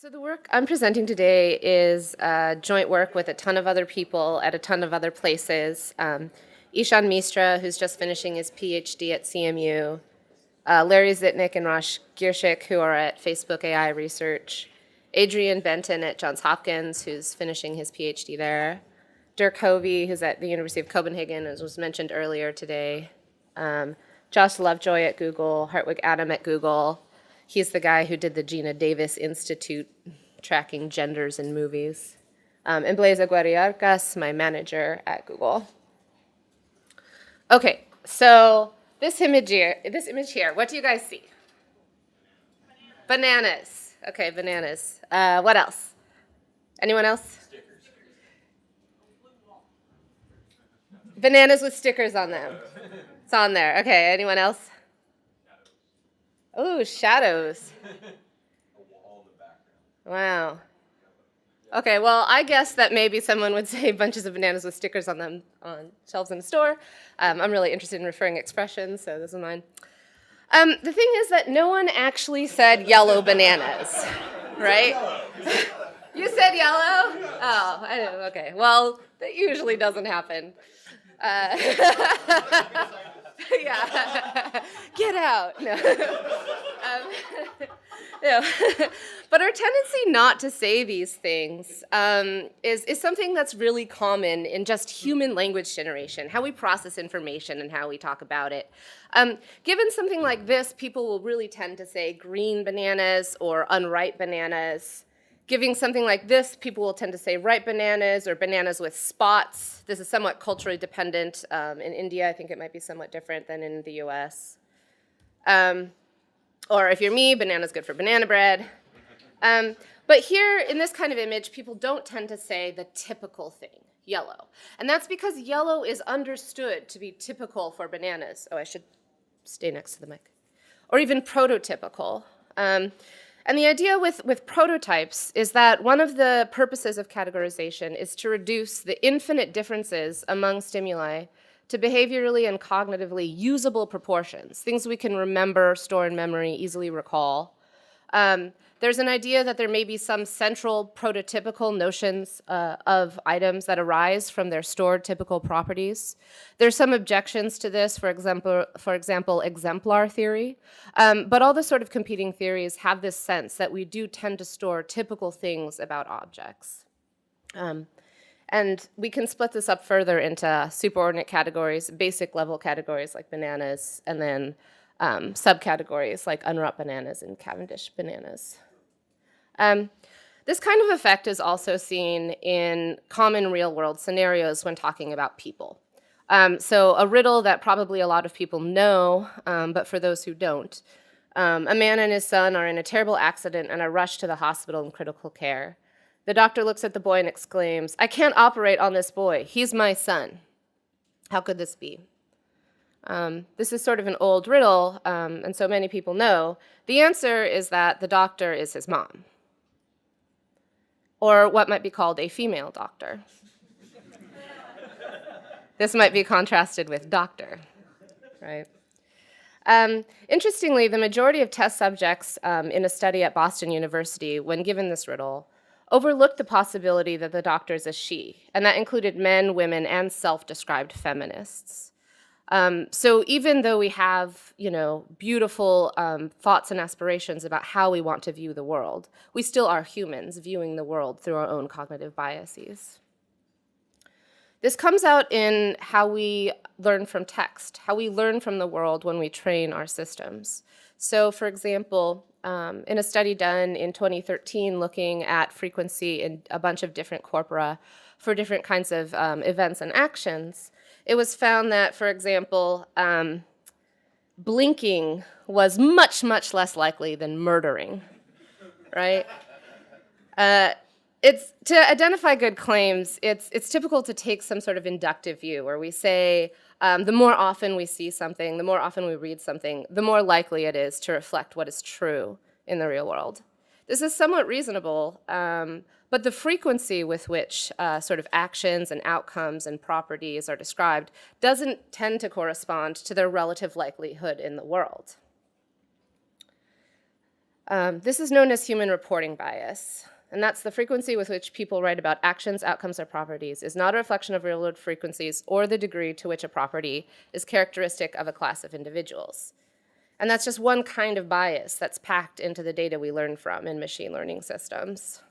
So the work I'm presenting today is joint work with a ton of other people at a ton of other places. Ishan Mistra, who's just finishing his PhD at CMU, Larry Zitnik and Rosh Girshik, who are at Facebook AI Research, Adrian Benton at Johns Hopkins, who's finishing his PhD there, Dirk Hovey, who's at the University of Copenhagen, as was mentioned earlier today, Josh Lovejoy at Google, Hartwig Adam at Google. He's the guy who did the Gina Davis Institute tracking genders in movies. And Blaise Guariarcas, my manager at Google. Okay, so this image here, what do you guys see? Bananas. Okay, bananas. What else? Anyone else? Stickers. Bananas with stickers on them. It's on there. Okay, anyone else? Oh, shadows. A wall in the background. Wow. Okay, well, I guess that maybe someone would say bunches of bananas with stickers on them on shelves in a store. I'm really interested in referring expressions, so this is mine. The thing is that no one actually said yellow bananas, right? You said yellow? Oh, I know, okay. Well, that usually doesn't happen. Yeah, get out. No. No. But our tendency not to say these things is something that's really common in just human language generation, how we process information and how we talk about it. Given something like this, people will really tend to say green bananas or unripe bananas. Giving something like this, people will tend to say ripe bananas or bananas with spots. This is somewhat culturally dependent. In India, I think it might be somewhat different than in the US. Or if you're me, banana's good for banana bread. But here, in this kind of image, people don't tend to say the typical thing, yellow. And that's because yellow is understood to be typical for bananas. Oh, I should stay next to the mic. Or even prototypical. And the idea with prototypes is that one of the purposes of categorization is to reduce the infinite differences among stimuli to behaviorally and cognitively usable proportions, things we can remember, store in memory, easily recall. There's an idea that there may be some central prototypical notions of items that arise from their stored typical properties. There's some objections to this, for example, exemplar theory. But all the sort of competing theories have this sense that we do tend to store typical things about objects. And we can split this up further into superordinate categories, basic level categories like bananas, and then subcategories like unwrapped bananas and Cavendish bananas. This kind of effect is also seen in common real-world scenarios when talking about people. So a riddle that probably a lot of people know, but for those who don't, a man and his son are in a terrible accident and are rushed to the hospital in critical care. The doctor looks at the boy and exclaims, "I can't operate on this boy. He's my son." How could this be? This is sort of an old riddle, and so many people know. The answer is that the doctor is his mom, or what might be called a female doctor. This might be contrasted with doctor, right? Interestingly, the majority of test subjects in a study at Boston University, when given this riddle, overlooked the possibility that the doctor is a she, and that included men, women, and self-described feminists. So even though we have, beautiful thoughts and aspirations about how we want to view the world, we still are humans viewing the world through our own cognitive biases. This comes out in how we learn from text, how we learn from the world when we train our systems. So for example, in a study done in 2013 looking at frequency in a bunch of different corpora for different kinds of events and actions, it was found that, for example, blinking was much, much less likely than murdering, right? It's to identify good claims, it's typical to take some sort of inductive view where we say the more often we see something, the more often we read something, the more likely it is to reflect what is true in the real world. This is somewhat reasonable, but the frequency with which sort of actions and outcomes and properties are described doesn't tend to correspond to their relative likelihood in the world. This is known as human reporting bias, and that's the frequency with which people write about actions, outcomes, or properties is not a reflection of real-world frequencies or the degree to which a property is characteristic of a class of individuals. And that's just one kind of bias that's packed into the data we learn from in machine learning systems.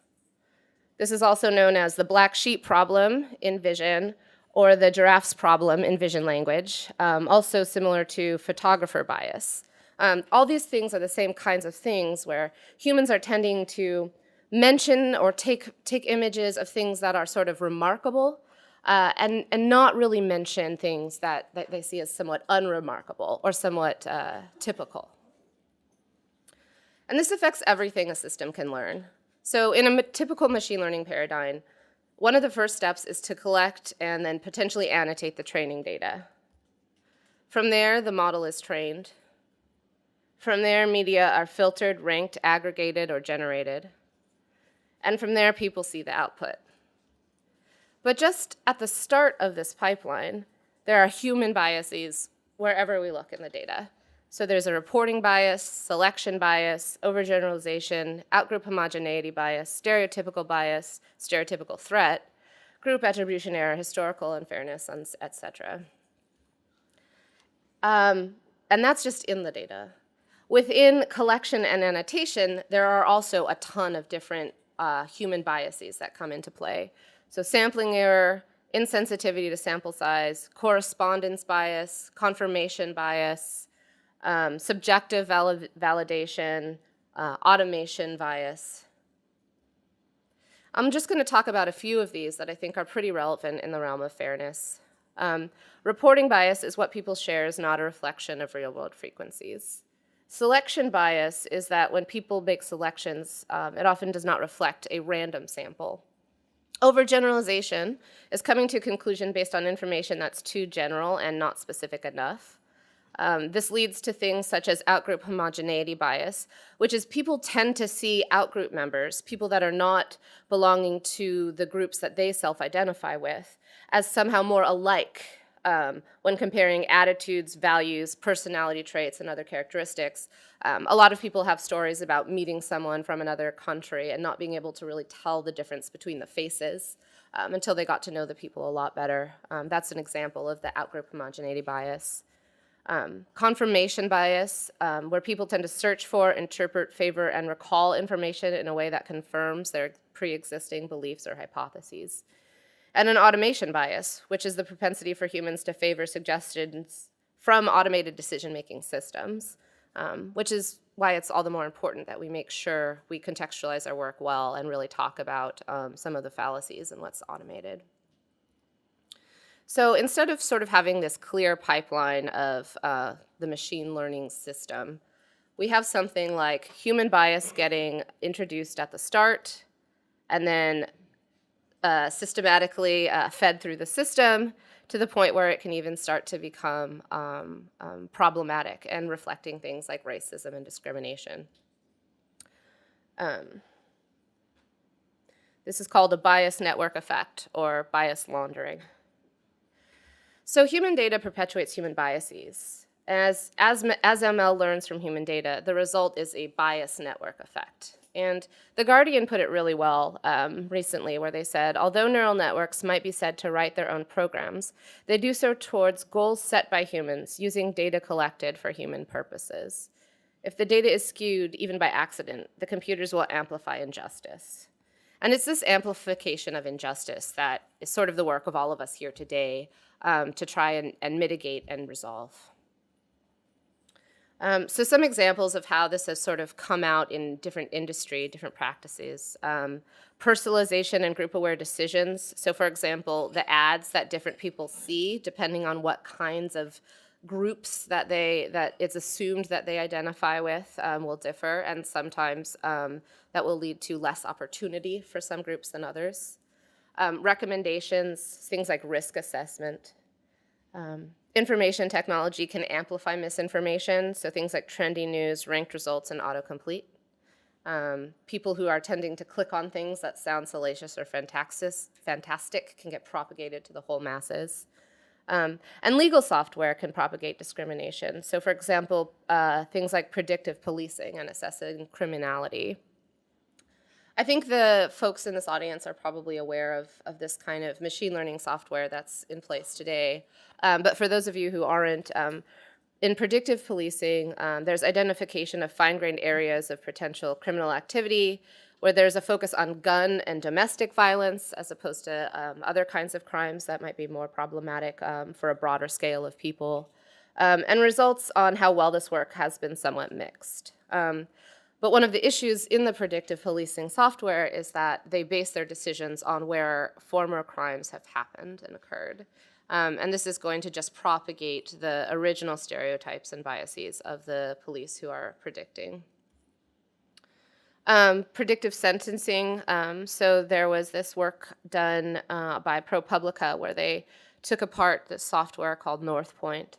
This is also known as the black sheep problem in vision, or the giraffe's problem in vision language, also similar to photographer bias. All these things are the same kinds of things where humans are tending to mention or take images of things that are sort of remarkable and not really mention things that they see as somewhat unremarkable or somewhat typical. And this affects everything a system can learn. So in a typical machine learning paradigm, one of the first steps is to collect and then potentially annotate the training data. From there, the model is trained. From there, media are filtered, ranked, aggregated, or generated. And from there, people see the output. But just at the start of this pipeline, there are human biases wherever we look in the data. So there's a reporting bias, selection bias, overgeneralization, outgroup homogeneity bias, stereotypical bias, stereotypical threat, group attribution error, historical unfairness, etc. And that's just in the data. Within collection and annotation, there are also a ton of different human biases that come into play. So sampling error, insensitivity to sample size, correspondence bias, confirmation bias, subjective validation, automation bias. I'm just going to talk about a few of these that I think are pretty relevant in the realm of fairness. Reporting bias is what people share is not a reflection of real-world frequencies. Selection bias is that when people make selections, it often does not reflect a random sample. Overgeneralization is coming to a conclusion based on information that's too general and not specific enough. This leads to things such as outgroup homogeneity bias, which is people tend to see outgroup members, people that are not belonging to the groups that they self-identify with, as somehow more alike when comparing attitudes, values, personality traits, and other characteristics. A lot of people have stories about meeting someone from another country and not being able to really tell the difference between the faces until they got to know the people a lot better. That's an example of the outgroup homogeneity bias. Confirmation bias, where people tend to search for, interpret, favor, and recall information in a way that confirms their pre-existing beliefs or hypotheses. And an automation bias, which is the propensity for humans to favor suggestions from automated decision-making systems, which is why it's all the more important that we make sure we contextualize our work well and really talk about some of the fallacies and what's automated. So instead of sort of having this clear pipeline of the machine learning system, we have something like human bias getting introduced at the start and then systematically fed through the system to the point where it can even start to become problematic and reflecting things like racism and discrimination. This is called a bias network effect or bias laundering. So human data perpetuates human biases. As ML learns from human data, the result is a bias network effect. And The Guardian put it really well recently, where they said, although neural networks might be said to write their own programs, they do so towards goals set by humans using data collected for human purposes. If the data is skewed, even by accident, the computers will amplify injustice. And it's this amplification of injustice that is sort of the work of all of us here today to try and mitigate and resolve. So some examples of how this has sort of come out in different industry, different practices. Personalization and group-aware decisions. So for example, the ads that different people see, depending on what kinds of groups that it's assumed that they identify with will differ, and sometimes that will lead to less opportunity for some groups than others. Recommendations, things like risk assessment. Information technology can amplify misinformation, so things like trendy news, ranked results, and autocomplete. People who are tending to click on things that sound salacious or fantastic can get propagated to the whole masses. And legal software can propagate discrimination. So for example, things like predictive policing and assessing criminality. I think the folks in this audience are probably aware of this kind of machine learning software that's in place today. But for those of you who aren't, in predictive policing, there's identification of fine-grained areas of potential criminal activity where there's a focus on gun and domestic violence as opposed to other kinds of crimes that might be more problematic for a broader scale of people, and results on how well this work has been somewhat mixed. But one of the issues in the predictive policing software is that they base their decisions on where former crimes have happened and occurred. And this is going to just propagate the original stereotypes and biases of the police who are predicting. Predictive sentencing. So there was this work done by ProPublica where they took apart this software called Northpoint,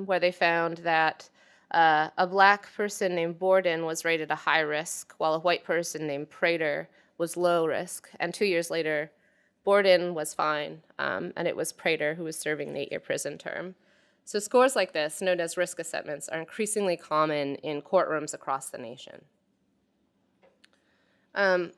where they found that a black person named Borden was rated a high risk, while a white person named Prater was low risk. And 2 years later, Borden was fine, and it was Prater who was serving an 8-year prison term. So scores like this, known as risk assessments, are increasingly common in courtrooms across the nation. And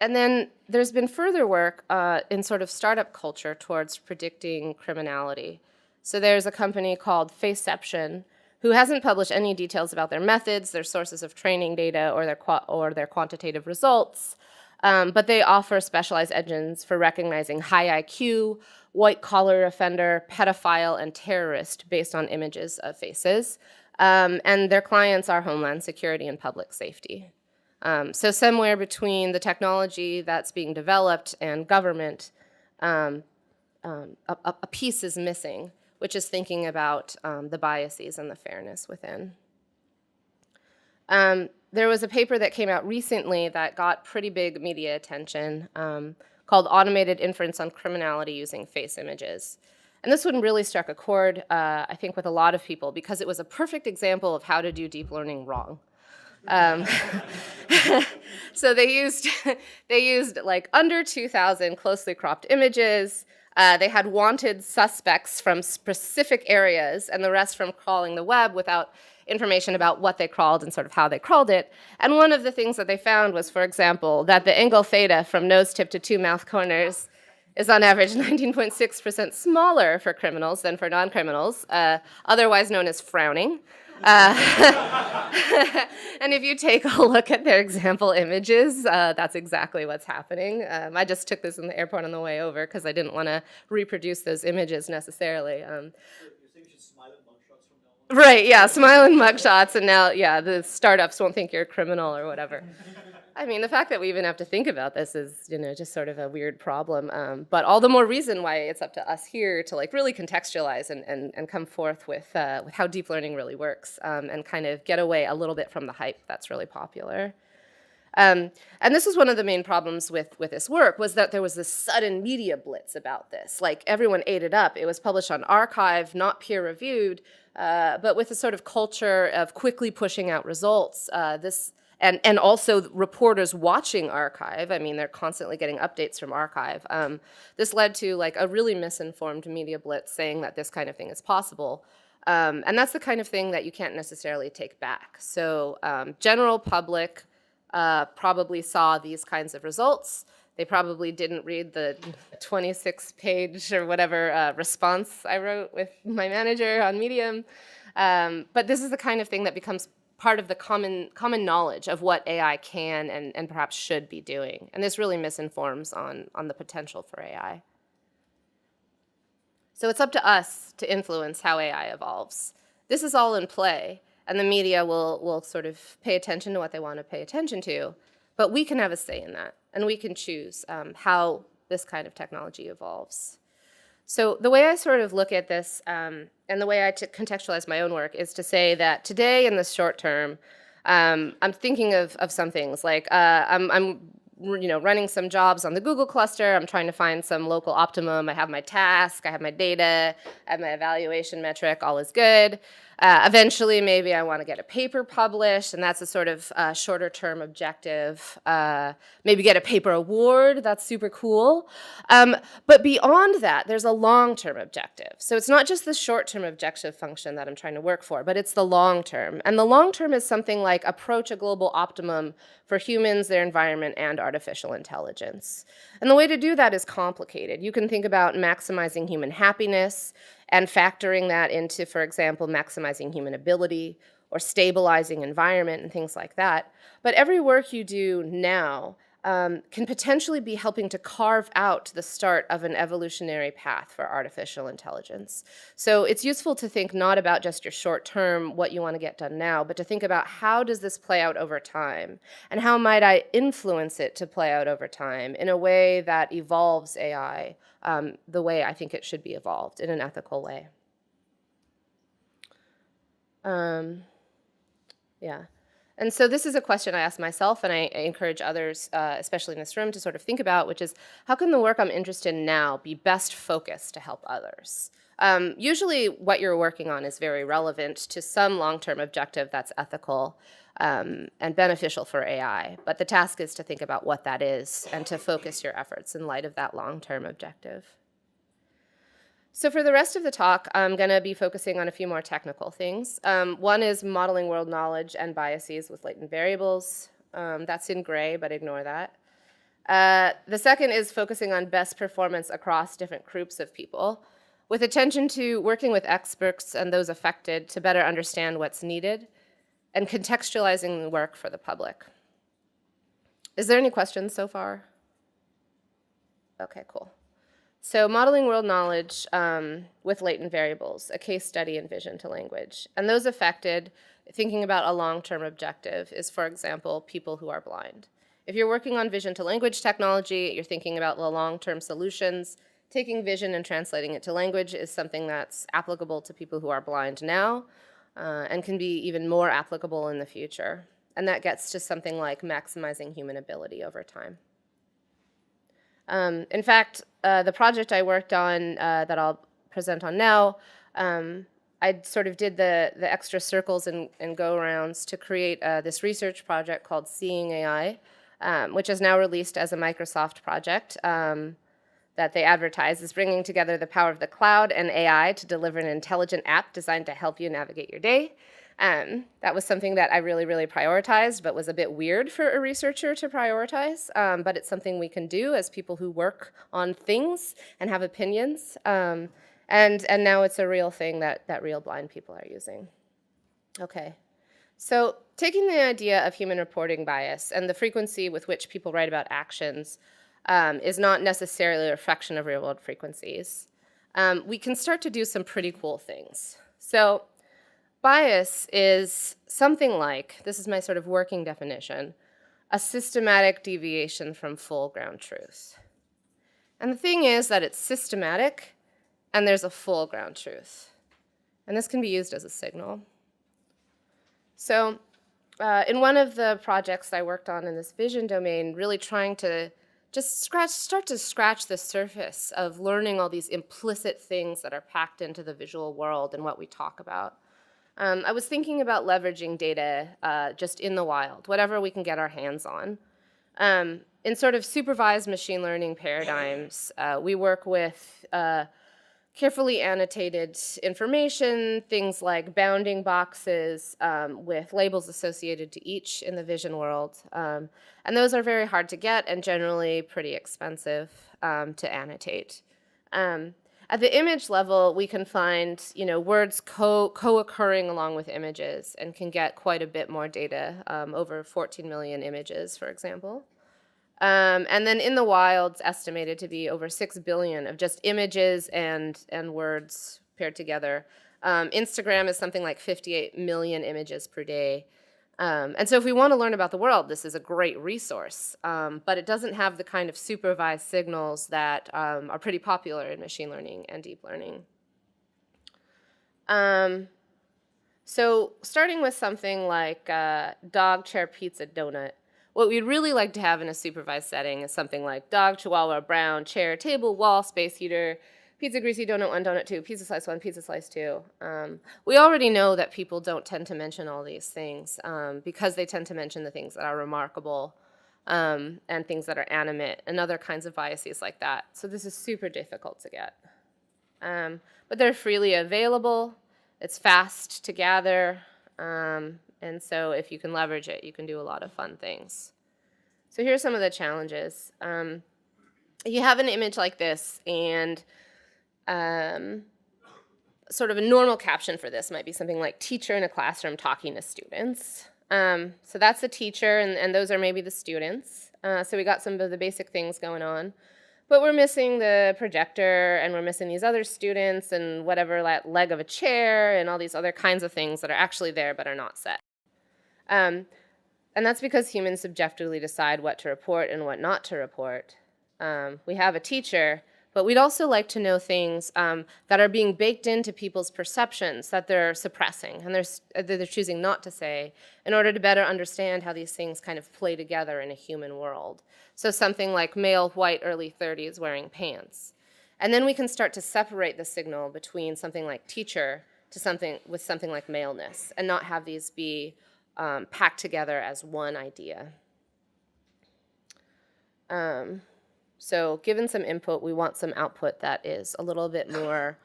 then there's been further work in sort of startup culture towards predicting criminality. So there's a company called Faceception who hasn't published any details about their methods, their sources of training data, or their quantitative results, but they offer specialized engines for recognizing high IQ, white-collar offender, pedophile, and terrorist based on images of faces. And their clients are Homeland Security and public safety. So somewhere between the technology that's being developed and government, a piece is missing, which is thinking about the biases and the fairness within. There was a paper that came out recently that got pretty big media attention called Automated Inference on Criminality Using Face Images. And this one really struck a chord, I think, with a lot of people because it was a perfect example of how to do deep learning wrong. So they used like under 2,000 closely cropped images. They had wanted suspects from specific areas and the rest from crawling the web without information about what they crawled and sort of how they crawled it. And one of the things that they found was, for example, that the angle theta from nose tip to 2 mouth corners is on average 19.6% smaller for criminals than for non-criminals, otherwise known as frowning. And if you take a look at their example images, that's exactly what's happening. I just took this in the airport on the way over because I didn't want to reproduce those images necessarily. You're saying we should smile at mugshots from now on? Right, yeah, smile and mugshots, and now, yeah, the startups won't think you're a criminal or whatever. I mean, the fact that we even have to think about this is, just sort of a weird problem. But all the more reason why it's up to us here to like really contextualize and come forth with how deep learning really works and kind of get away a little bit from the hype that's really popular. And this was one of the main problems with this work was that there was this sudden media blitz about this. Like everyone ate it up. It was published on arXiv, not peer reviewed, but with a sort of culture of quickly pushing out results. And also reporters watching arXiv. I mean, they're constantly getting updates from arXiv. This led to like a really misinformed media blitz saying that this kind of thing is possible. And that's the kind of thing that you can't necessarily take back. So general public probably saw these kinds of results. They probably didn't read the 26-page or whatever response I wrote with my manager on Medium. But this is the kind of thing that becomes part of the common knowledge of what AI can and perhaps should be doing. And this really misinforms on the potential for AI. So it's up to us to influence how AI evolves. This is all in play, and the media will sort of pay attention to what they want to pay attention to, but we can have a say in that, and we can choose how this kind of technology evolves. So the way I sort of look at this and the way I contextualize my own work is to say that today in the short term, I'm thinking of some things like I'm running some jobs on the Google cluster. I'm trying to find some local optimum. I have my task. I have my data. I have my evaluation metric. All is good. Eventually, maybe I want to get a paper published, and that's a sort of shorter-term objective. Maybe get a paper award, that's super cool. But beyond that, there's a long-term objective. So it's not just the short-term objective function that I'm trying to work for, but it's the long-term. And the long-term is something like approach a global optimum for humans, their environment, and artificial intelligence. And the way to do that is complicated. You can think about maximizing human happiness, and factoring that into, for example, maximizing human ability or stabilizing environment and things like that. But every work you do now can potentially be helping to carve out the start of an evolutionary path for artificial intelligence. So it's useful to think not about just your short term, what you want to get done now, but to think about how does this play out over time, and how might I influence it to play out over time in a way that evolves AI the way I think it should be evolved, in an ethical way. Yeah. And so this is a question I ask myself, and I encourage others, especially in this room, to sort of think about, which is, how can the work I'm interested in now be best focused to help others? Usually what you're working on is very relevant to some long-term objective that's ethical and beneficial for AI, but the task is to think about what that is and to focus your efforts in light of that long-term objective. So for the rest of the talk, I'm going to be focusing on a few more technical things. One is modeling world knowledge and biases with latent variables. That's in gray, but ignore that. The second is focusing on best performance across different groups of people, with attention to working with experts and those affected to better understand what's needed and contextualizing the work for the public. Is there any questions so far? Okay, cool. So modeling world knowledge with latent variables, a case study in vision to language. And those affected, thinking about a long-term objective, is, for example, people who are blind. If you're working on vision to language technology, you're thinking about the long-term solutions. Taking vision and translating it to language is something that's applicable to people who are blind now and can be even more applicable in the future. And that gets to something like maximizing human ability over time. In fact, the project I worked on that I'll present on now, I sort of did the extra circles and go-arounds to create this research project called Seeing AI, which is now released as a Microsoft project that they advertise as bringing together the power of the cloud and AI to deliver an intelligent app designed to help you navigate your day. That was something that I really, really prioritized, but was a bit weird for a researcher to prioritize. But it's something we can do as people who work on things and have opinions. And now it's a real thing that real blind people are using. Okay. So taking the idea of human reporting bias and the frequency with which people write about actions is not necessarily a reflection of real-world frequencies. We can start to do some pretty cool things. So bias is something like, this is my sort of working definition, a systematic deviation from full ground truth. And the thing is that it's systematic and there's a full ground truth. And this can be used as a signal. So in one of the projects I worked on in this vision domain, really trying to just start to scratch the surface of learning all these implicit things that are packed into the visual world and what we talk about. I was thinking about leveraging data just in the wild, whatever we can get our hands on. In sort of supervised machine learning paradigms, we work with carefully annotated information, things like bounding boxes with labels associated to each in the vision world. And those are very hard to get and generally pretty expensive to annotate. At the image level, we can find words co-occurring along with images and can get quite a bit more data, over 14 million images, for example. And then in the wild, it's estimated to be over 6 billion of just images and words paired together. Instagram is something like 58 million images per day. And so if we want to learn about the world, this is a great resource. But it doesn't have the kind of supervised signals that are pretty popular in machine learning and deep learning. So starting with something like dog, chair, pizza, donut, what we'd really like to have in a supervised setting is something like dog, chihuahua, brown, chair, table, wall, space heater, pizza greasy, donut 1, donut 2, pizza slice 1, pizza slice 2. We already know that people don't tend to mention all these things because they tend to mention the things that are remarkable and things that are animate and other kinds of biases like that. So this is super difficult to get. But they're freely available. It's fast to gather. And so if you can leverage it, you can do a lot of fun things. So here's some of the challenges. You have an image like this, and sort of a normal caption for this might be something like teacher in a classroom talking to students. So that's the teacher, and those are maybe the students. So we got some of the basic things going on. But we're missing the projector, and we're missing these other students, and whatever leg of a chair, and all these other kinds of things that are actually there but are not set. And that's because humans subjectively decide what to report and what not to report. We have a teacher, but we'd also like to know things that are being baked into people's perceptions that they're suppressing and they're choosing not to say in order to better understand how these things kind of play together in a human world. So something like male, white, early 30s wearing pants. And then we can start to separate the signal between something like teacher to something like maleness and not have these be packed together as one idea. So given some input, we want some output that is a little bit more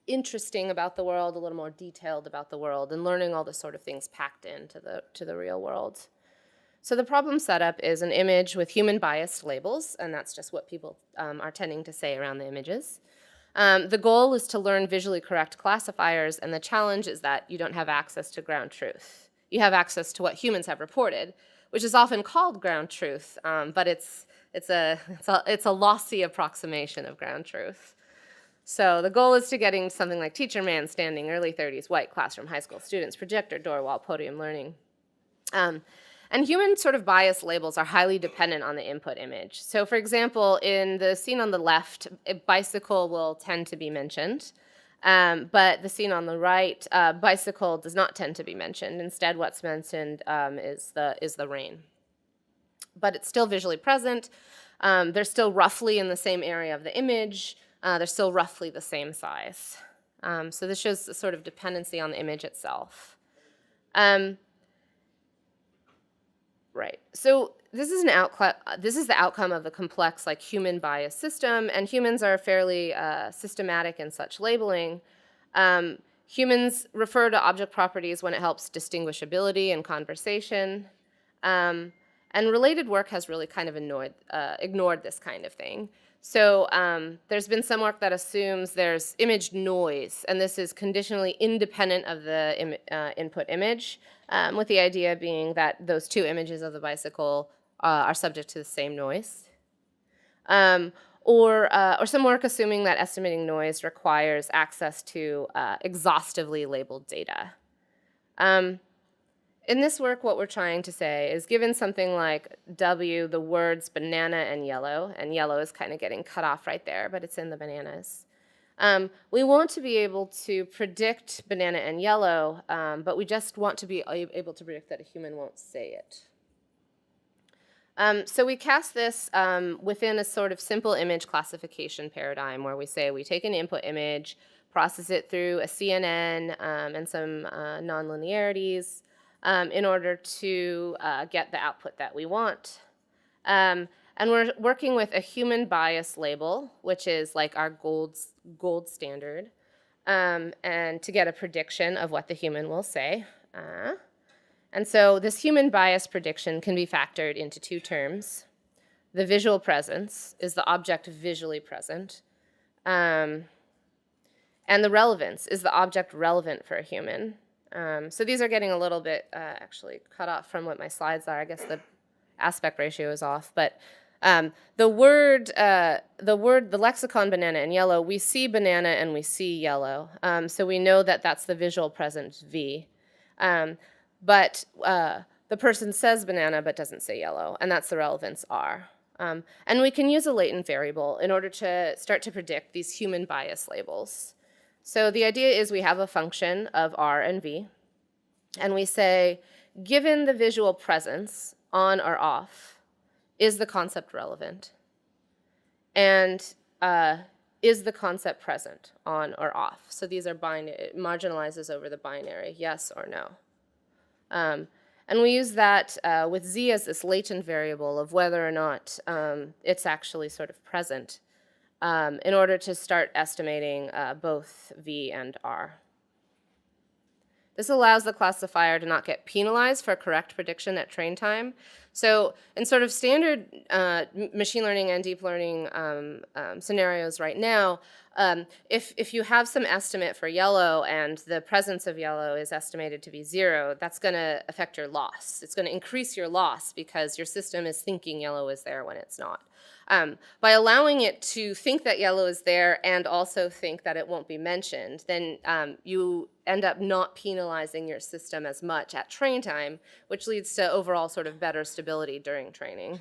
interesting about the world, a little more detailed about the world, and learning all the sort of things packed into the real world. So the problem setup is an image with human biased labels, and that's just what people are tending to say around the images. The goal is to learn visually correct classifiers, and the challenge is that you don't have access to ground truth. You have access to what humans have reported, which is often called ground truth, but it's a lossy approximation of ground truth. So the goal is to getting something like teacher, man, standing, early 30s, white, classroom, high school, students, projector, door, wall, podium, learning. And human sort of bias labels are highly dependent on the input image. So for example, in the scene on the left, a bicycle will tend to be mentioned. But the scene on the right, bicycle does not tend to be mentioned. Instead, what's mentioned is the rain. But it's still visually present. They're still roughly in the same area of the image. They're still roughly the same size. So this shows the sort of dependency on the image itself. Right. So this is the outcome of a complex, like, human bias system, and humans are fairly systematic in such labeling. Humans refer to object properties when it helps distinguishability in conversation, and related work has really kind of ignored this kind of thing. So there's been some work that assumes there's image noise, and this is conditionally independent of the input image, with the idea being that those two images of the bicycle are subject to the same noise. Or some work assuming that estimating noise requires access to exhaustively labeled data. In this work, what we're trying to say is, given something like W, the words banana and yellow is kind of getting cut off right there, but it's in the bananas. We want to be able to predict banana and yellow, but we just want to be able to predict that a human won't say it. So we cast this within a sort of simple image classification paradigm where we say we take an input image, process it through a CNN and some nonlinearities in order to get the output that we want. And we're working with a human bias label, which is like our gold standard, and to get a prediction of what the human will say. And so this human bias prediction can be factored into two terms. The visual presence is the object visually present, and the relevance is the object relevant for a human. So these are getting a little bit actually cut off from what my slides are. I guess the aspect ratio is off, but the lexicon banana and yellow, we see banana and we see yellow. So we know that that's the visual present V. But the person says banana but doesn't say yellow, and that's the relevance R. And we can use a latent variable in order to start to predict these human bias labels. So the idea is we have a function of R and V, and we say, given the visual presence, on or off, is the concept relevant? And is the concept present, on or off? So these are binary, it marginalizes over the binary, yes or no. And we use that with z as this latent variable of whether or not it's actually sort of present in order to start estimating both v and r. This allows the classifier to not get penalized for correct prediction at train time. So in sort of standard machine learning and deep learning scenarios right now, if you have some estimate for yellow and the presence of yellow is estimated to be 0, that's going to affect your loss. It's going to increase your loss because your system is thinking yellow is there when it's not. By allowing it to think that yellow is there and also think that it won't be mentioned, then you end up not penalizing your system as much at train time, which leads to overall sort of better stability during training.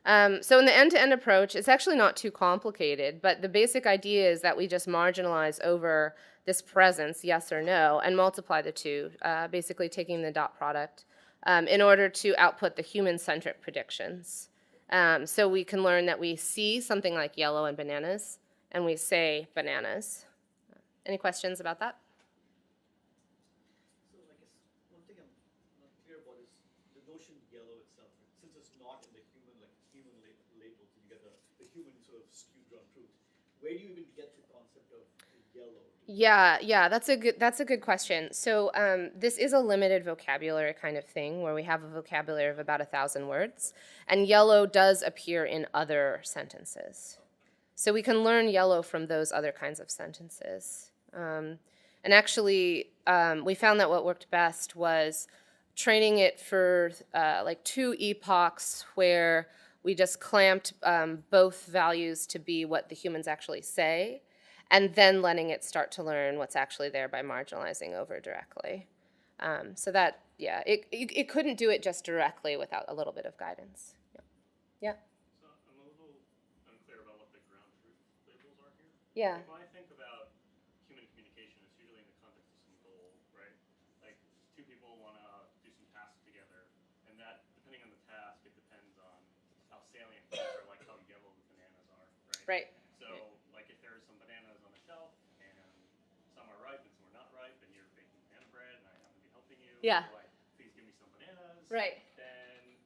So in the end-to-end approach, it's actually not too complicated, but the basic idea is that we just marginalize over this presence, yes or no, and multiply the two, basically taking the dot product, in order to output the human-centric predictions. So we can learn that we see something like yellow and bananas, and we say bananas. Any questions about that? So I guess one thing I'm not clear about is the notion yellow itself. Since it's not in the human, like human label, so you get the human sort of skewed ground truth. Where do you even get the concept of yellow? Yeah, that's a good question. So this is a limited vocabulary kind of thing where we have a vocabulary of about 1,000 words, and yellow does appear in other sentences. So we can learn yellow from those other kinds of sentences. And actually, we found that what worked best was training it for like 2 epochs where we just clamped both values to be what the humans actually say, and then letting it start to learn what's actually there by marginalizing over directly. So that, yeah, it couldn't do it just directly without a little bit of guidance. Yeah. So I'm a little unclear about what the ground truth labels are here. Yeah. Like when I think about human communication, it's usually in the context of some goal, right? Like 2 people want to do some tasks together, and that, depending on the task, it depends on how salient things are, like how yellow the bananas are, right? Right. So, like if there's some bananas on the shelf, and some are ripe and some are not ripe, and you're baking banana bread, and I happen to be helping you, Yeah. like, please give me some bananas. Right. Then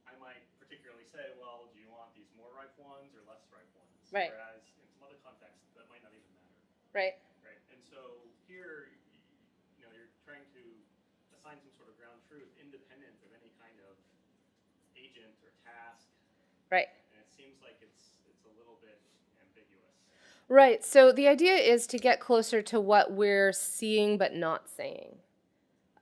I might particularly say, well, do you want these more ripe ones or less ripe ones? Right. Whereas in some other contexts, that might not even matter. Right. Right. And so here, you're trying to assign some sort of ground truth independent of any kind of agent or task. Right. And it seems like it's a little bit ambiguous. Right. So the idea is to get closer to what we're seeing but not saying.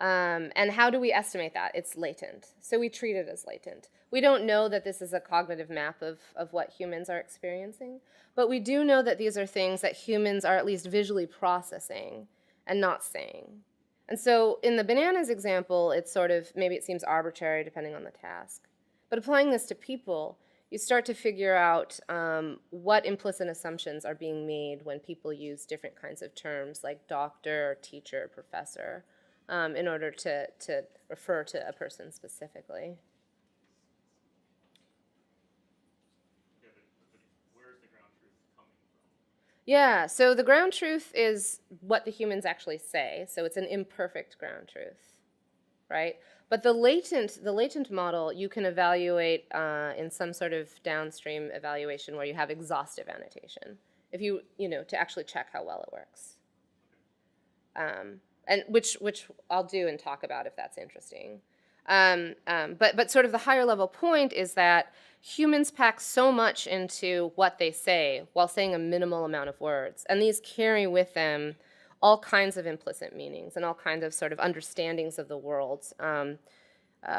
And how do we estimate that? It's latent. So we treat it as latent. We don't know that this is a cognitive map of what humans are experiencing, but we do know that these are things that humans are at least visually processing and not saying. And so in the bananas example, it's sort of, maybe it seems arbitrary depending on the task. But applying this to people, you start to figure out what implicit assumptions are being made when people use different kinds of terms like doctor, teacher, professor, in order to refer to a person specifically. Yeah, but where's the ground truth coming from? Yeah, so the ground truth is what the humans actually say, so it's an imperfect ground truth, right? But the latent model you can evaluate in some sort of downstream evaluation where you have exhaustive annotation, if you to actually check how well it works. And which I'll do and talk about if that's interesting. But sort of the higher level point is that humans pack so much into what they say while saying a minimal amount of words, and these carry with them all kinds of implicit meanings and all kinds of sort of understandings of the world. I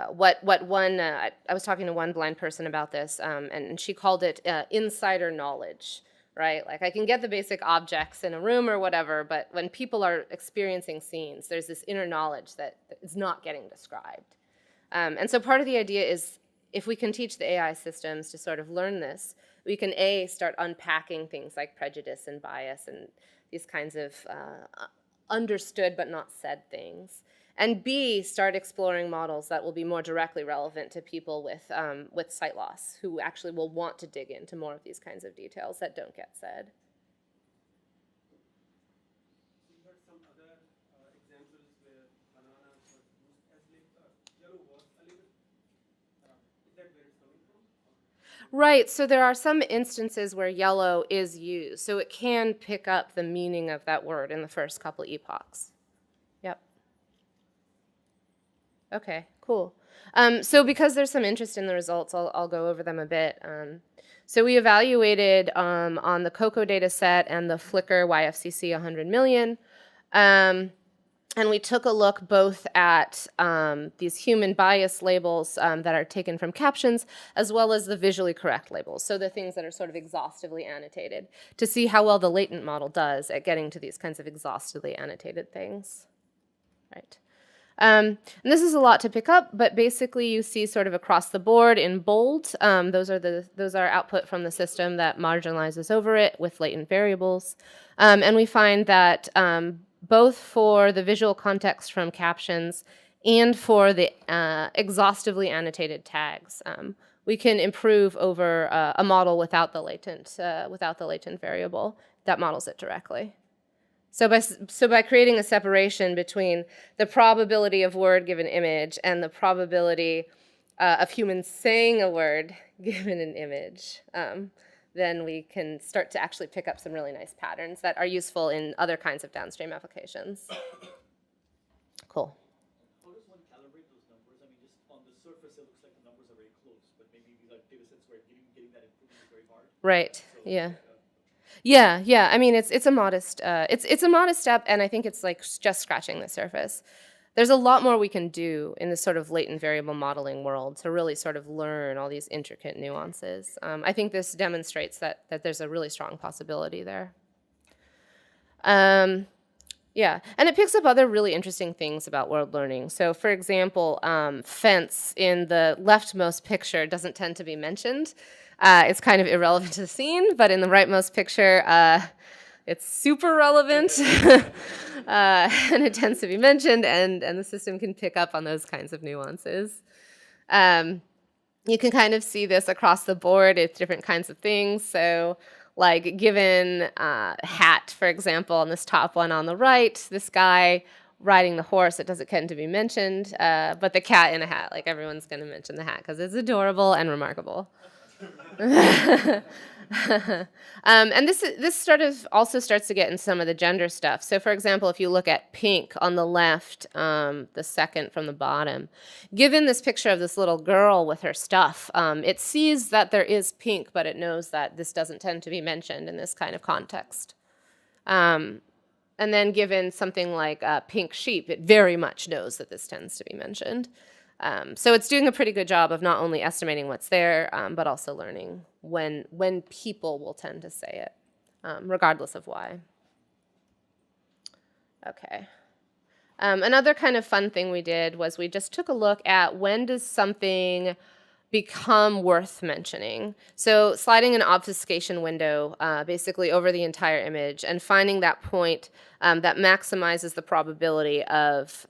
was talking to one blind person about this, and she called it insider knowledge. Right? Like I can get the basic objects in a room or whatever, but when people are experiencing scenes, there's this inner knowledge that is not getting described. And so part of the idea is if we can teach the AI systems to sort of learn this, we can start unpacking things like prejudice and bias and these kinds of understood but not said things. And B, start exploring models that will be more directly relevant to people with sight loss, who actually will want to dig into more of these kinds of details that don't get said. So you had some other examples where banana was used as yellow was a label. Is that where it's coming from? Right, so there are some instances where yellow is used, so it can pick up the meaning of that word in the first couple epochs. Yep. Okay, cool. So because there's some interest in the results, I'll go over them a bit. So we evaluated on the COCO data set and the Flickr YFCC 100 million. And we took a look both at these human bias labels that are taken from captions, as well as the visually correct labels, so the things that are sort of exhaustively annotated, to see how well the latent model does at getting to these kinds of exhaustively annotated things. Right. And this is a lot to pick up, but basically you see sort of across the board in bold, those are output from the system that marginalizes over it with latent variables. And we find that both for the visual context from captions and for the exhaustively annotated tags, we can improve over a model without the latent variable that models it directly. So by creating a separation between the probability of word given image and the probability of humans saying a word given an image, then we can start to actually pick up some really nice patterns that are useful in other kinds of downstream applications. Cool. How does one calibrate those numbers? I mean, just on the surface, it looks like the numbers are very close, but maybe these are data sets where getting that improvement is very hard. Right. So Yeah. it's like Yeah. I mean, it's a modest it's a modest step, and I think it's like just scratching the surface. There's a lot more we can do in this sort of latent variable modeling world to really sort of learn all these intricate nuances. I think this demonstrates that there's a really strong possibility there. Yeah, and it picks up other really interesting things about world learning. So, for example, fence in the leftmost picture doesn't tend to be mentioned. It's kind of irrelevant to the scene, but in the rightmost picture, it's super relevant, and it tends to be mentioned, and the system can pick up on those kinds of nuances. You can kind of see this across the board. It's different kinds of things. So, like given hat, for example, on this top one on the right, this guy riding the horse, it doesn't tend to be mentioned, but the cat in a hat, like everyone's going to mention the hat because it's adorable and remarkable. And this sort of also starts to get in some of the gender stuff. So for example, if you look at pink on the left, the second from the bottom, given this picture of this little girl with her stuff, it sees that there is pink, but it knows that this doesn't tend to be mentioned in this kind of context. And then given something like pink sheep, it very much knows that this tends to be mentioned. So it's doing a pretty good job of not only estimating what's there, but also learning when people will tend to say it, regardless of why. Okay. Another kind of fun thing we did was we just took a look at when does something become worth mentioning. So sliding an obfuscation window basically over the entire image and finding that point that maximizes the probability of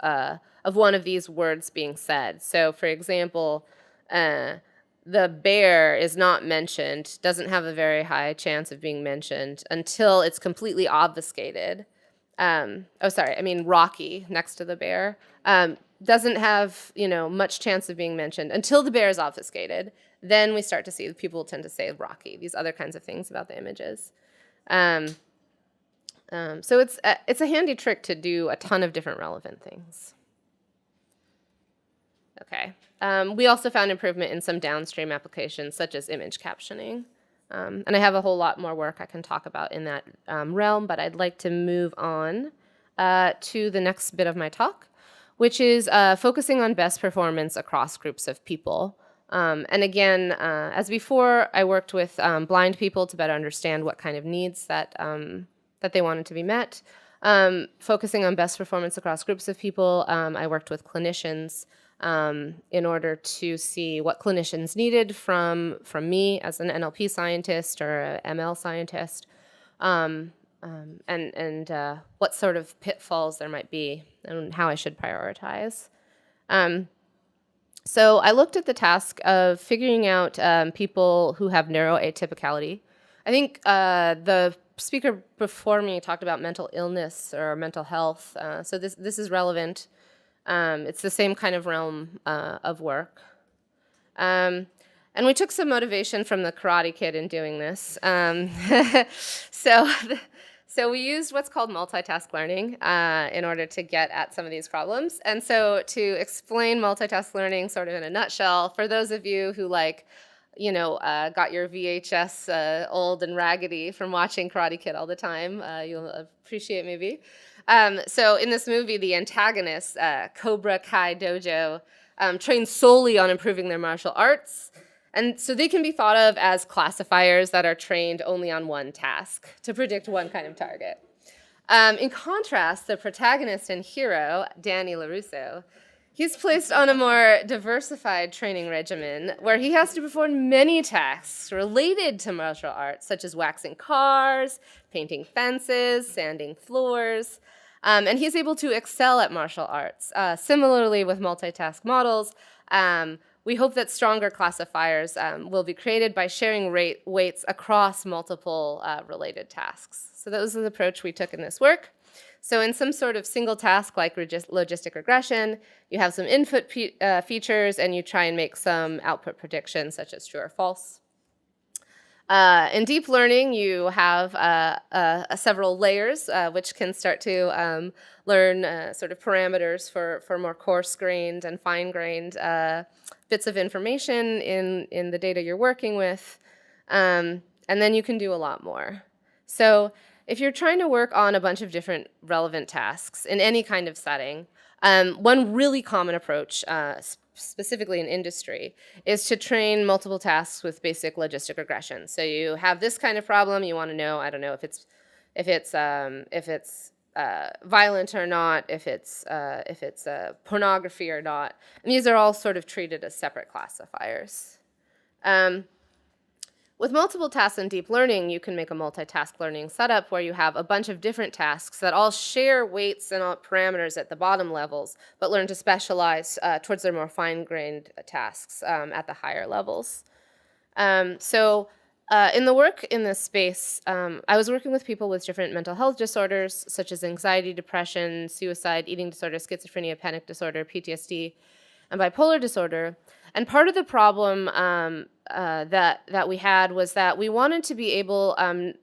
one of these words being said. So for example, the bear is not mentioned, doesn't have a very high chance of being mentioned until it's completely obfuscated. Rocky next to the bear. Doesn't have, much chance of being mentioned until the bear is obfuscated. Then we start to see people tend to say Rocky, these other kinds of things about the images. So it's a handy trick to do a ton of different relevant things. Okay. We also found improvement in some downstream applications, such as image captioning. And I have a whole lot more work I can talk about in that realm, but I'd like to move on to the next bit of my talk, which is focusing on best performance across groups of people. And again, as before, I worked with blind people to better understand what kind of needs that they wanted to be met. Focusing on best performance across groups of people, I worked with clinicians in order to see what clinicians needed from me as an NLP scientist or an ML scientist. what sort of pitfalls there might be and how I should prioritize. So I looked at the task of figuring out people who have neuroatypicality. I think the speaker before me talked about mental illness or mental health, so this is relevant. It's the same kind of realm of work. And we took some motivation from the Karate Kid in doing this. So we used what's called multitask learning in order to get at some of these problems. And so to explain multitask learning sort of in a nutshell, for those of you who got your VHS old and raggedy from watching Karate Kid all the time, you'll appreciate maybe. So in this movie, the antagonist, Cobra Kai Dojo, trains solely on improving their martial arts. And so they can be thought of as classifiers that are trained only on one task to predict one kind of target. In contrast, the protagonist and hero, Danny LaRusso, he's placed on a more diversified training regimen where he has to perform many tasks related to martial arts, such as waxing cars, painting fences, sanding floors. And he's able to excel at martial arts. Similarly with multitask models, we hope that stronger classifiers will be created by sharing weights across multiple related tasks. So that was the approach we took in this work. So in some sort of single task like logistic regression, you have some input features and you try and make some output predictions such as true or false. In deep learning, you have several layers which can start to learn sort of parameters for more coarse-grained and fine-grained bits of information in the data you're working with. And then you can do a lot more. So if you're trying to work on a bunch of different relevant tasks in any kind of setting, one really common approach, specifically in industry, is to train multiple tasks with basic logistic regression. So you have this kind of problem, you want to know, I don't know, if it's violent or not, if it's pornography or not. And these are all sort of treated as separate classifiers. With multiple tasks in deep learning, you can make a multitask learning setup where you have a bunch of different tasks that all share weights and all parameters at the bottom levels, but learn to specialize towards their more fine-grained tasks at the higher levels. In the work in this space, I was working with people with different mental health disorders, such as anxiety, depression, suicide, eating disorder, schizophrenia, panic disorder, PTSD, and bipolar disorder. And part of the problem that we had was that we wanted to be able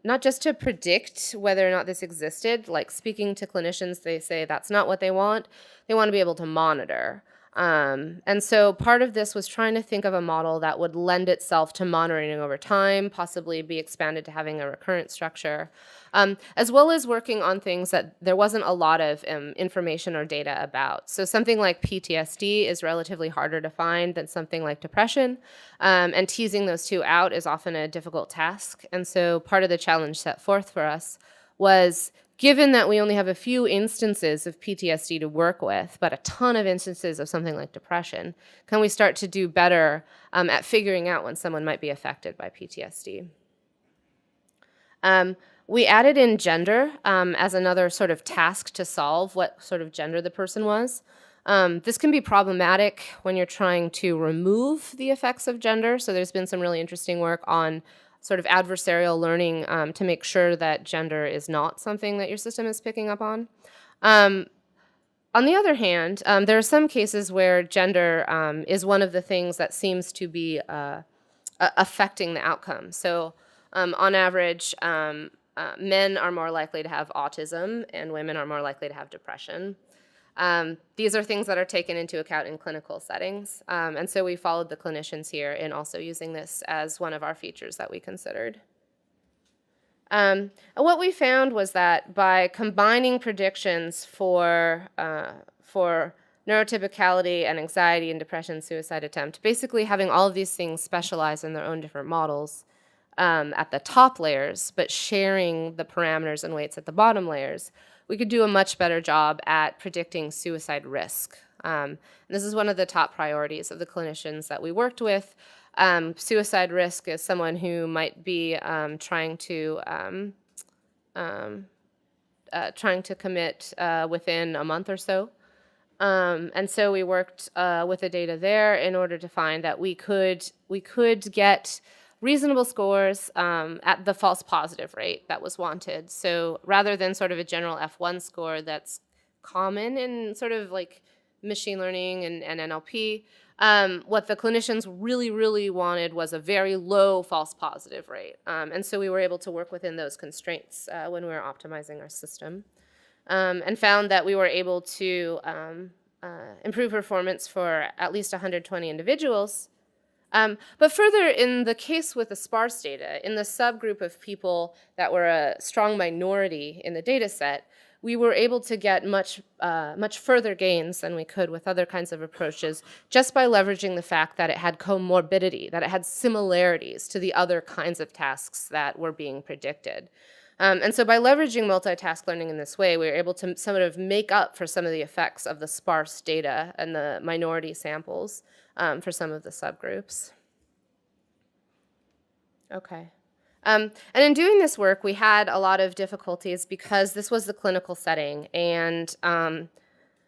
not just to predict whether or not this existed, like speaking to clinicians, they say that's not what they want to be able to monitor. And so part of this was trying to think of a model that would lend itself to monitoring over time, possibly be expanded to having a recurrent structure, as well as working on things that there wasn't a lot of information or data about. So something like PTSD is relatively harder to find than something like depression, and teasing those two out is often a difficult task. And so part of the challenge set forth for us was, given that we only have a few instances of PTSD to work with, but a ton of instances of something like depression, can we start to do better at figuring out when someone might be affected by PTSD? We added in gender as another sort of task to solve what sort of gender the person was. This can be problematic when you're trying to remove the effects of gender. So there's been some really interesting work on sort of adversarial learning to make sure that gender is not something that your system is picking up on. On the other hand, there are some cases where gender is one of the things that seems to be affecting the outcome. So on average, men are more likely to have autism and women are more likely to have depression. These are things that are taken into account in clinical settings. And so we followed the clinicians here in also using this as one of our features that we considered. And what we found was that by combining predictions for neurotypicality and anxiety and depression, suicide attempt, basically having all of these things specialize in their own different models at the top layers, but sharing the parameters and weights at the bottom layers, we could do a much better job at predicting suicide risk. This is one of the top priorities of the clinicians that we worked with. Suicide risk is someone who might be trying to trying to commit within a month or so. And so we worked with the data there in order to find that we could get reasonable scores at the false positive rate that was wanted. So rather than sort of a general F1 score that's common in sort of like machine learning and NLP, what the clinicians really, really wanted was a very low false positive rate. And so we were able to work within those constraints when we were optimizing our system. And found that we were able to improve performance for at least 120 individuals. But further, in the case with the sparse data, in the subgroup of people that were a strong minority in the data set, we were able to get much further gains than we could with other kinds of approaches just by leveraging the fact that it had comorbidity, that it had similarities to the other kinds of tasks that were being predicted. And so by leveraging multitask learning in this way, we were able to sort of make up for some of the effects of the sparse data and the minority samples for some of the subgroups. Okay. And in doing this work, we had a lot of difficulties because this was the clinical setting, and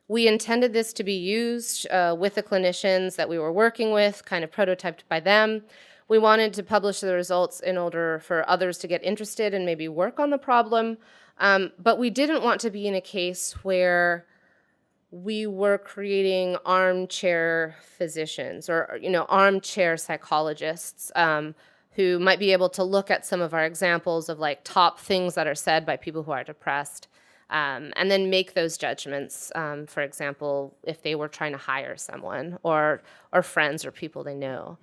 we intended this to be used with the clinicians that we were working with, kind of prototyped by them. We wanted to publish the results in order for others to get interested and maybe work on the problem, but we didn't want to be in a case where we were creating armchair physicians or armchair psychologists who might be able to look at some of our examples of like top things that are said by people who are depressed and then make those judgments, for example, if they were trying to hire someone or friends or people they know.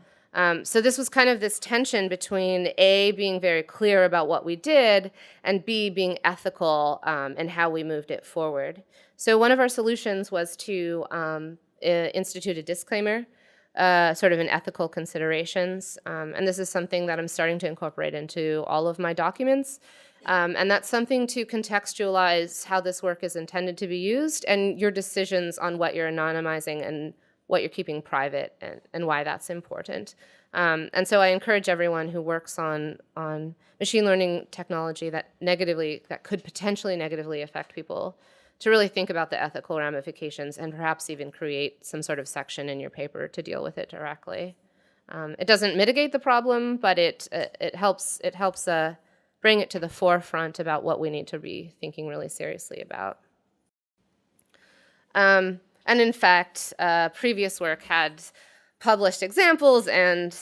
So this was kind of this tension between A, being very clear about what we did, and B, being ethical in how we moved it forward. So one of our solutions was to institute a disclaimer, sort of an ethical considerations. And this is something that I'm starting to incorporate into all of my documents. And that's something to contextualize how this work is intended to be used and your decisions on what you're anonymizing and what you're keeping private and why that's important. And so I encourage everyone who works on machine learning technology that could potentially negatively affect people to really think about the ethical ramifications and perhaps even create some sort of section in your paper to deal with it directly. It doesn't mitigate the problem, but it helps bring it to the forefront about what we need to be thinking really seriously about. And in fact, previous work had published examples, and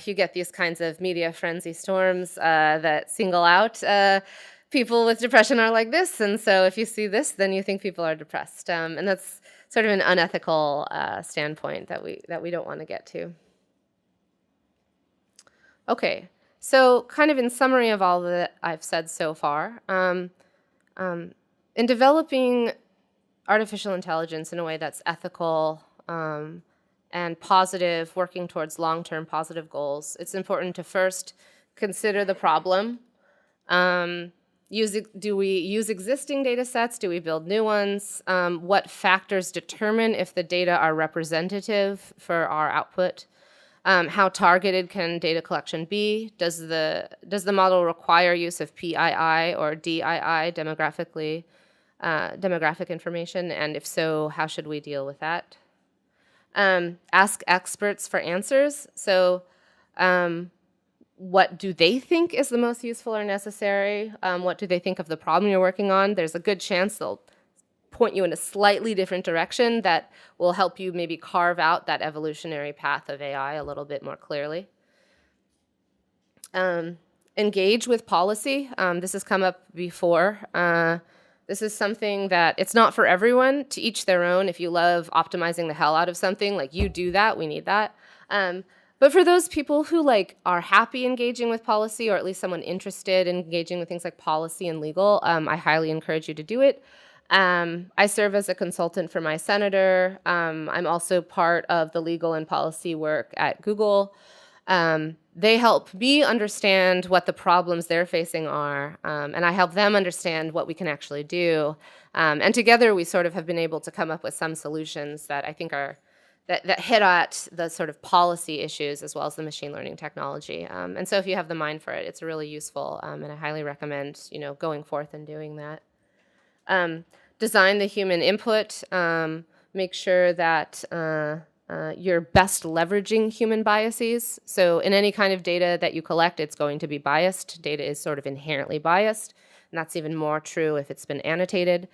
you get these kinds of media frenzy storms that single out people with depression are like this, and so if you see this, then you think people are depressed. And that's sort of an unethical standpoint that we don't want to get to. Okay, so kind of in summary of all that I've said so far, in developing artificial intelligence in a way that's ethical and positive, working towards long-term positive goals, it's important to first consider the problem. Do we use existing data sets? Do we build new ones? What factors determine if the data are representative for our output? How targeted can data collection be? Does the model require use of PII or DII, demographic information, and if so, how should we deal with that? Ask experts for answers. So what do they think is the most useful or necessary? What do they think of the problem you're working on? There's a good chance they'll point you in a slightly different direction that will help you maybe carve out that evolutionary path of AI a little bit more clearly. Engage with policy. This has come up before. This is something that it's not for everyone, to each their own. If you love optimizing the hell out of something, like you do that, we need that. But for those people who are happy engaging with policy, or at least someone interested in engaging with things like policy and legal, I highly encourage you to do it. I serve as a consultant for my senator. I'm also part of the legal and policy work at Google. They help me understand what the problems they're facing are, and I help them understand what we can actually do. And together we sort of have been able to come up with some solutions that I think are that hit at the sort of policy issues as well as the machine learning technology. And so if you have the mind for it, it's really useful, and I highly recommend, going forth and doing that. Design the human input. Make sure that you're best leveraging human biases. So in any kind of data that you collect, it's going to be biased. Data is sort of inherently biased, and that's even more true if it's been annotated.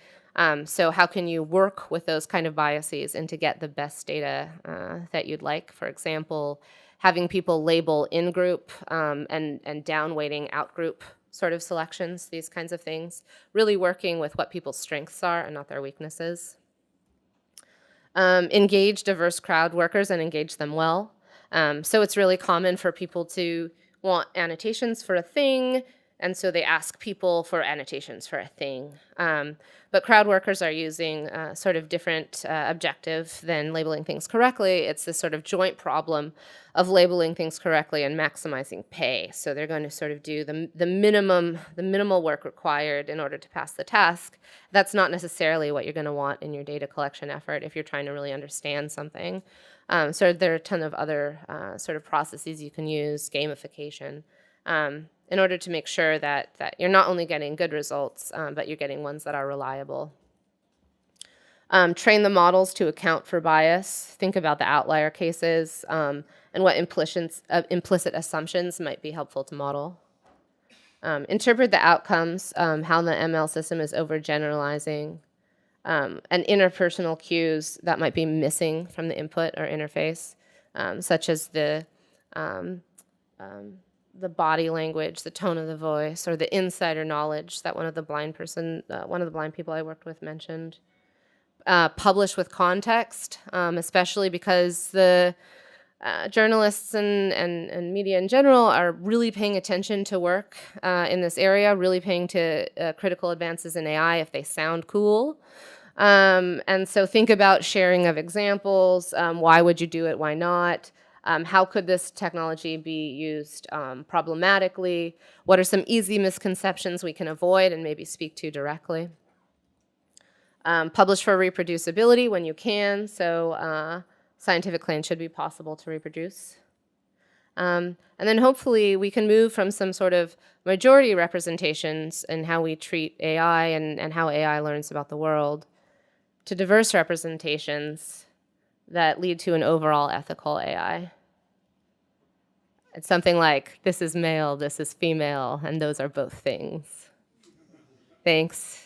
So how can you work with those kind of biases and to get the best data that you'd like? For example, having people label in-group and down-weighting out-group sort of selections, these kinds of things. Really working with what people's strengths are and not their weaknesses. Engage diverse crowd workers and engage them well. So it's really common for people to want annotations for a thing, and so they ask people for annotations for a thing. But crowd workers are using sort of different objective than labeling things correctly. It's this sort of joint problem of labeling things correctly and maximizing pay. So they're going to sort of do the minimal work required in order to pass the task. That's not necessarily what you're going to want in your data collection effort if you're trying to really understand something. So there are a ton of other sort of processes you can use, gamification, in order to make sure that you're not only getting good results, but you're getting ones that are reliable. Train the models to account for bias. Think about the outlier cases and what implicit assumptions might be helpful to model. Interpret the outcomes, how the ML system is overgeneralizing, and interpersonal cues that might be missing from the input or interface, such as the body language, the tone of the voice, or the insider knowledge that one of the blind people I worked with mentioned. Publish with context, especially because the journalists and media in general are really paying attention to work in this area, really paying to critical advances in AI if they sound cool. And so think about sharing of examples. Why would you do it? Why not? How could this technology be used problematically? What are some easy misconceptions we can avoid and maybe speak to directly? Publish for reproducibility when you can, so scientific claims should be possible to reproduce. And then hopefully we can move from some sort of majority representations in how we treat AI and how AI learns about the world to diverse representations that lead to an overall ethical AI. It's something like, this is male, this is female, and those are both things. Thanks.